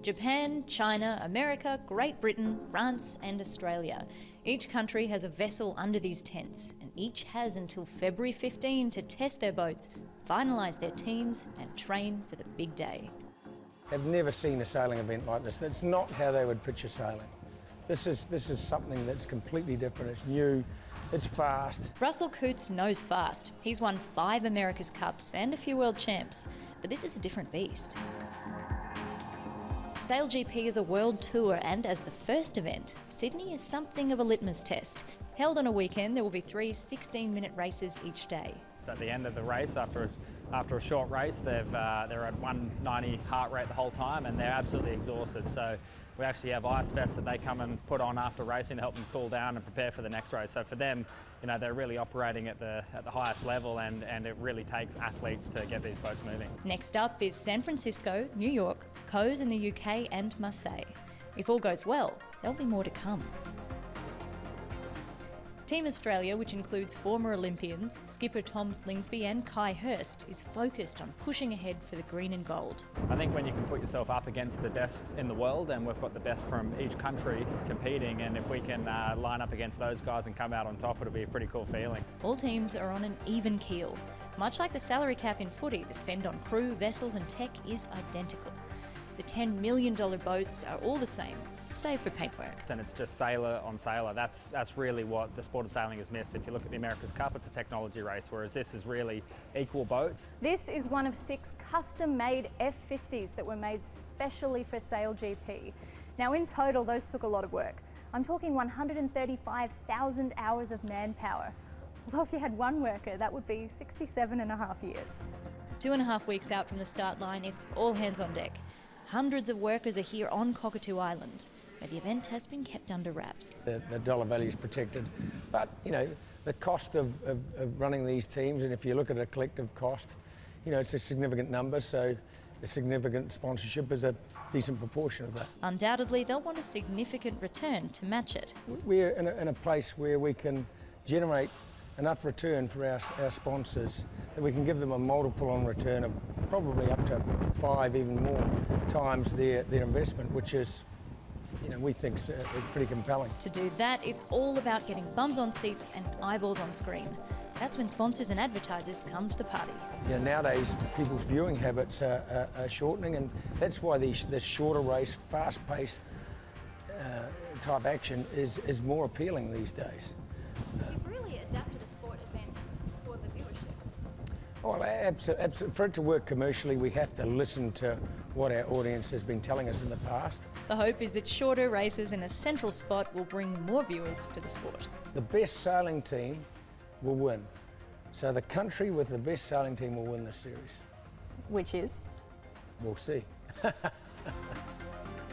Japan, China, America, Great Britain, France and Australia. Each country has a vessel under these tents, and each has until February 15 to test their boats, finalise their teams and train for the big day. I've never seen a sailing event like this. That's not how they would picture sailing. This is something that's completely different. It's new, it's fast. Russell Coutts knows fast. He's won 5 America's Cups and a few World Champs, but this is a different beast. SailGP is a world tour, and as the first event, Sydney is something of a litmus test. Held on a weekend, there will be 3 16-minute races each day. At the end of the race, after a short race, they're at 190 heart rate the whole time, and they're absolutely exhausted. So we actually have ice vests that they come and put on after racing to help them cool down and prepare for the next race. So for them, they're really operating at the highest level, and it really takes athletes to get these boats moving. Next up is San Francisco, New York, Cowes in the UK and Marseille. If all goes well, there'll be more to come. Team Australia, which includes former Olympians, skipper Tom Slingsby and Kai Hurst, is focused on pushing ahead for the green and gold. I think when you can put yourself up against the best in the world, and we've got the best from each country competing, and if we can line up against those guys and come out on top, it'll be a pretty cool feeling. All teams are on an even keel. Much like the salary cap in footy, the spend on crew, vessels and tech is identical. The $10 million boats are all the same, save for paintwork. And it's just sailor on sailor. That's really what the sport of sailing has missed. If you look at the America's Cup, it's a technology race, whereas this is really equal boats. This is one of 6 custom-made F50s that were made specially for SailGP. Now in total, those took a lot of work. I'm talking 135,000 hours of manpower. Although if you had one worker, that would be 67.5 years. 2.5 weeks out from the start line, it's all hands on deck. Hundreds of workers are here on Cockatoo Island, where the event has been kept under wraps. The dollar value is protected, but the cost of running these teams, and if you look at a collective cost, it's a significant number, so a significant sponsorship is a decent proportion of that. Undoubtedly, they'll want a significant return to match it. We're in a place where we can generate enough return for our sponsors that we can give them a multiple on return of probably up to 5, even more times their investment, which is, we think pretty compelling. To do that, it's all about getting bums on seats and eyeballs on screen. That's when sponsors and advertisers come to the party. Nowadays, people's viewing habits are shortening, and that's why this shorter race, fast-paced type action is more appealing these days. You've really adapted a sport event for the viewership. Well, absolutely. For it to work commercially, we have to listen to what our audience has been telling us in the past. The hope is that shorter races in a central spot will bring more viewers to the sport. The best sailing team will win. So the country with the best sailing team will win this series. Which is? We'll see.